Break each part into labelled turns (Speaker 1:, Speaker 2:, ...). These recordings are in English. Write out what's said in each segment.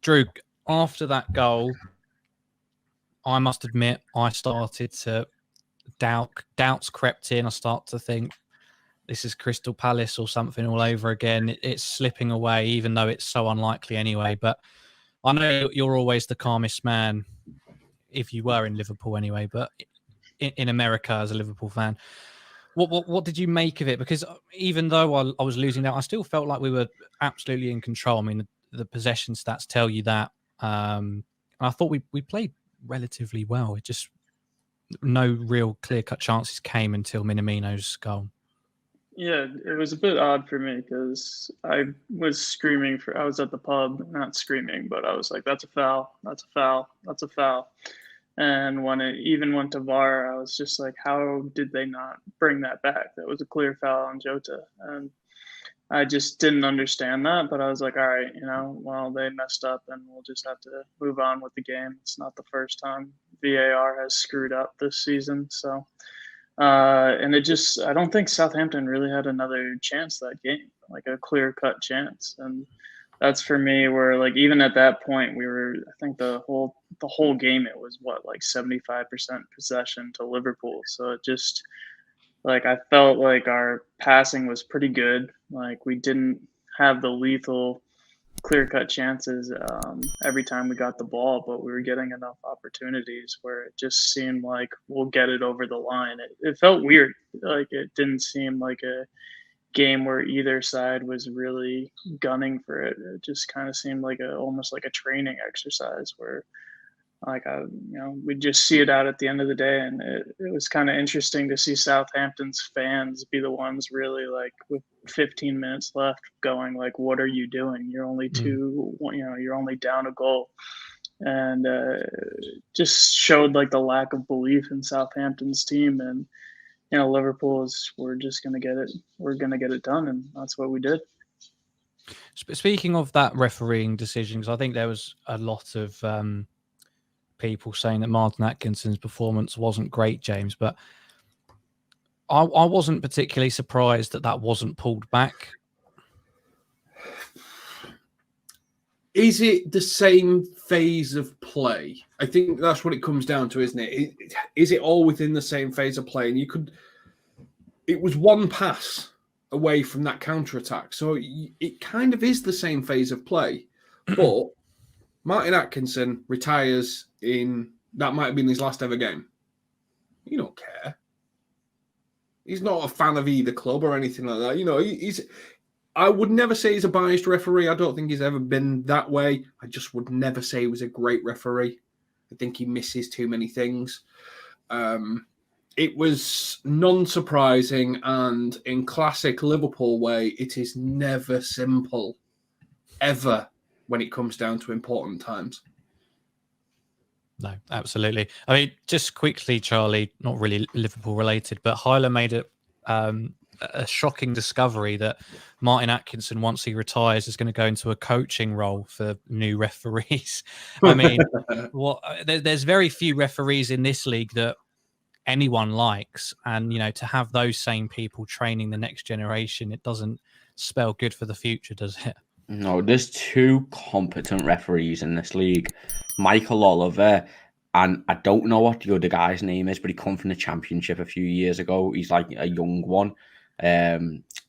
Speaker 1: Drew, after that goal, I must admit, I started to doubts crept in. I start to think this is Crystal Palace or something all over again. It's slipping away, even though it's so unlikely anyway. But I know you're always the calmest man, if you were in Liverpool anyway, but in America as a Liverpool fan. What did you make of it? Because even though I was losing out, I still felt like we were absolutely in control. I mean, the possession stats tell you that. And I thought we played relatively well. It just no real clear-cut chances came until Minamino's goal.
Speaker 2: Yeah, it was a bit odd for me because I was screaming I was at the pub, not screaming, but I was like, that's a foul, that's a foul, that's a foul. And when it even went to VAR, I was just like, how did they not bring that back? That was a clear foul on Jota. And I just didn't understand that, but I was like, all right, well, they messed up and we'll just have to move on with the game. It's not the first time VAR has screwed up this season. So, and I don't think Southampton really had another chance that game, like a clear cut chance. And that's for me where, like, even at that point, I think the whole game, it was like 75% possession to Liverpool. So it just, like, I felt like our passing was pretty good. Like, we didn't have the lethal clear-cut chances every time we got the ball, but we were getting enough opportunities where it just seemed like we'll get it over the line. It felt weird. Like, it didn't seem like a game where either side was really gunning for it. It just kind of seemed like almost like a training exercise where, like, we just see it out at the end of the day. And it was kind of interesting to see Southampton's fans be the ones really, like, with 15 minutes left, going like, what are you doing? You're only you're only down a goal. And just showed like the lack of belief in Southampton's team. And we're just going to get it. We're going to get it done. And that's what we did.
Speaker 1: Speaking of that refereeing decisions, I think there was a lot of people saying that Martin Atkinson's performance wasn't great, James, but I wasn't particularly surprised that wasn't pulled back.
Speaker 3: Is it the same phase of play? I think that's what it comes down to, isn't it? Is it all within the same phase of play? And it was one pass away from that counter-attack. So it kind of is the same phase of play. But Martin Atkinson retires that might have been his last ever game. You don't care. He's not a fan of either club or anything like that. I would never say he's a biased referee. I don't think he's ever been that way. I just would never say he was a great referee. I think he misses too many things. It was non-surprising, and in classic Liverpool way, it is never simple, ever, when it comes down to important times.
Speaker 1: No, absolutely. I mean, just quickly, Charlie, not really Liverpool related, but Hyler made a shocking discovery that Martin Atkinson, once he retires, is going to go into a coaching role for new referees. I mean, there's very few referees in this league that anyone likes, and to have those same people training the next generation, it doesn't spell good for the future, does it?
Speaker 4: No, there's two competent referees in this league, Michael Oliver, and I don't know what the other guy's name is, but he come from the Championship a few years ago. He's like a young one.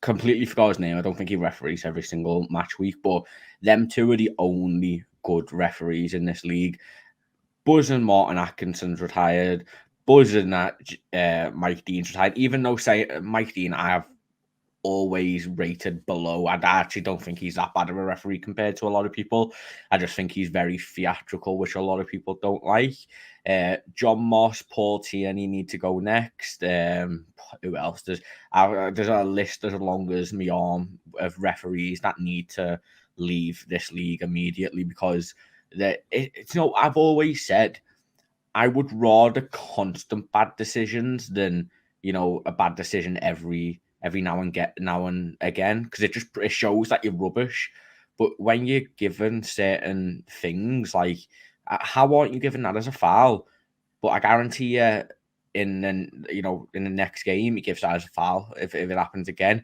Speaker 4: Completely forgot his name. I don't think he referees every single match week, but them two are the only good referees in this league. Buzz and Martin Atkinson's retired. Buzz and Mike Dean's retired. Even though, Mike Dean, I have always rated below. I actually don't think he's that bad of a referee compared to a lot of people. I just think he's very theatrical, which a lot of people don't like. John Moss, Paul Tierney need to go next. Who else? There's a list as long as my arm of referees that need to leave this league immediately, because I've always said I would rather constant bad decisions than a bad decision every now and again, because it shows that you're rubbish. But when you're given certain things, like, how aren't you given that as a foul? But I guarantee you, in the next game, he gives that as a foul if it happens again.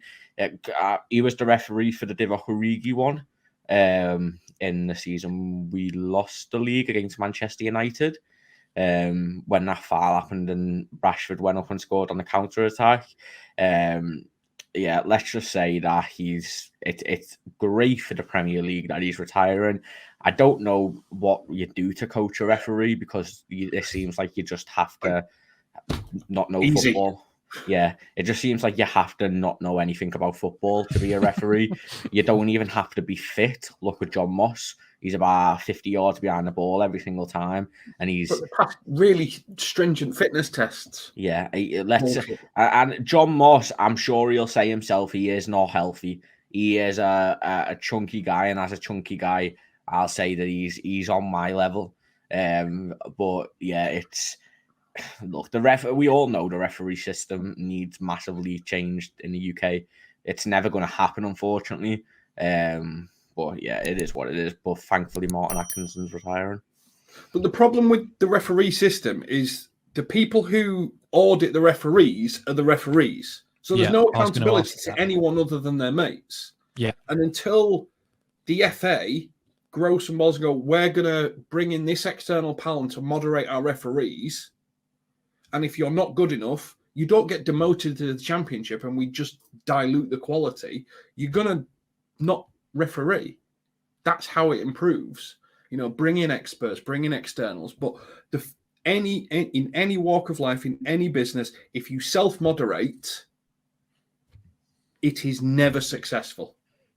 Speaker 4: He was the referee for the Divock Origi one. in the season we lost the league against Manchester United. When that foul happened and Rashford went up and scored on the counter-attack. Yeah, let's just say that it's great for the Premier League that he's retiring. I don't know what you do to coach a referee, because it seems like you just have to not know football. Yeah, it just seems like you have to not know anything about football to be a referee. You don't even have to be fit. Look at John Moss. He's about 50 yards behind the ball every single time. And he's
Speaker 3: really stringent fitness tests.
Speaker 4: Yeah, and John Moss, I'm sure he'll say himself, he is not healthy. He is a chunky guy, and as a chunky guy, I'll say that he's on my level. But yeah, look, we all know the referee system needs massively changed in the UK. It's never going to happen, unfortunately. But yeah, it is what it is. But thankfully, Martin Atkinson's retiring.
Speaker 3: But the problem with the referee system is the people who audit the referees are the referees. So there's no accountability to anyone other than their mates.
Speaker 1: Yeah.
Speaker 3: And until the FA grow some balls and go, we're going to bring in this external panel to moderate our referees. And if you're not good enough, you don't get demoted to the championship and we just dilute the quality. You're going to not referee. That's how it improves. Bring in experts, bring in externals. But in any walk of life, in any business, if you self-moderate, it is never successful.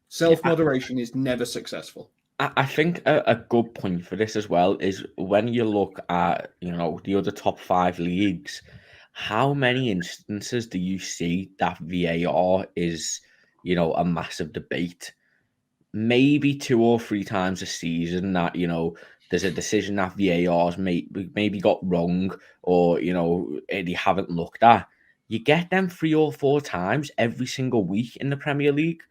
Speaker 3: Self-moderation is never successful.
Speaker 4: I think a good point for this as well is when you look at, the other top 5 leagues, how many instances do you see that VAR is, a massive debate? Maybe 2 or 3 times a season that, there's a decision that VAR's maybe got wrong or, they haven't looked at. You get them 3 or 4 times every single week in the Premier League.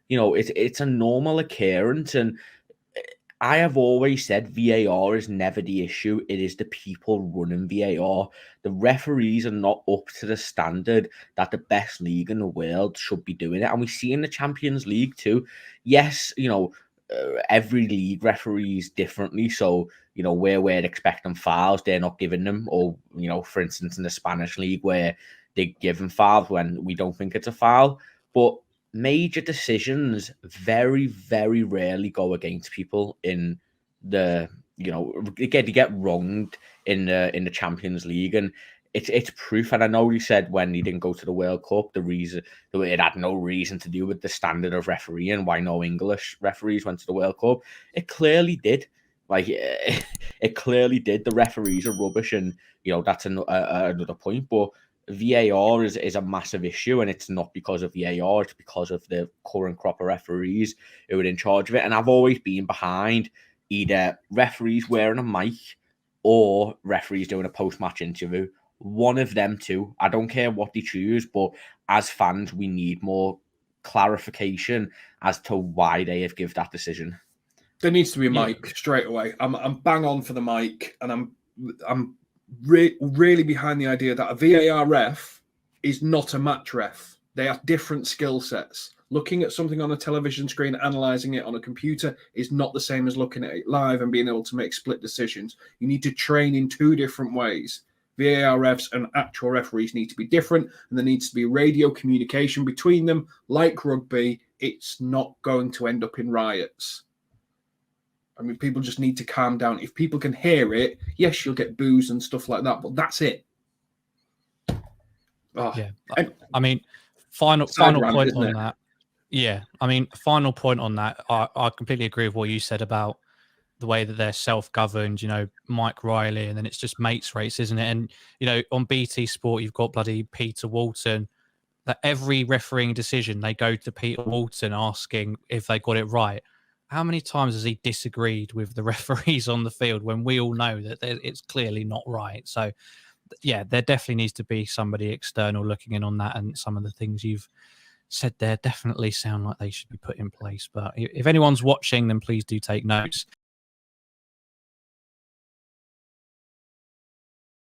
Speaker 4: It's a normal occurrence, and I have always said VAR is never the issue. It is the people running VAR. The referees are not up to the standard that the best league in the world should be doing it. And we see in the Champions League too. Yes, every league referees differently. So, where we're expecting fouls, they're not giving them. Or, for instance, in the Spanish league where they're giving fouls when we don't think it's a foul. But major decisions very, very rarely go against people in the, they get wronged in the Champions League, and it's proof. And I know he said when he didn't go to the World Cup, the reason it had no reason to do with the standard of refereeing, why no English referees went to the World Cup. It clearly did. It clearly did. The referees are rubbish, and that's another point. But VAR is a massive issue, and it's not because of VAR, it's because of the current crop of referees who are in charge of it. And I've always been behind either referees wearing a mic or referees doing a post-match interview. One of them two. I don't care what they choose, but as fans, we need more clarification as to why they have given that decision.
Speaker 3: There needs to be a mic straight away. I'm bang on for the mic, and I'm really behind the idea that a VAR ref is not a match ref. They are different skill sets. Looking at something on a television screen, analysing it on a computer is not the same as looking at it live and being able to make split decisions. You need to train in 2 different ways. VAR refs and actual referees need to be different, and there needs to be radio communication between them. Like rugby, it's not going to end up in riots. I mean, people just need to calm down. If people can hear it, yes, you'll get boos and stuff like that, but that's it.
Speaker 1: Oh. Yeah. I mean, final point on that. Yeah. I mean, final point on that. I completely agree with what you said about the way that they're self-governed, Mike Riley, and then it's just mates race, isn't it? And, on BT Sport, you've got bloody Peter Walton, that every refereeing decision, they go to Peter Walton asking if they got it right. How many times has he disagreed with the referees on the field when we all know that it's clearly not right? So, yeah, there definitely needs to be somebody external looking in on that. And some of the things you've said there definitely sound like they should be put in place. But if anyone's watching, then please do take notes.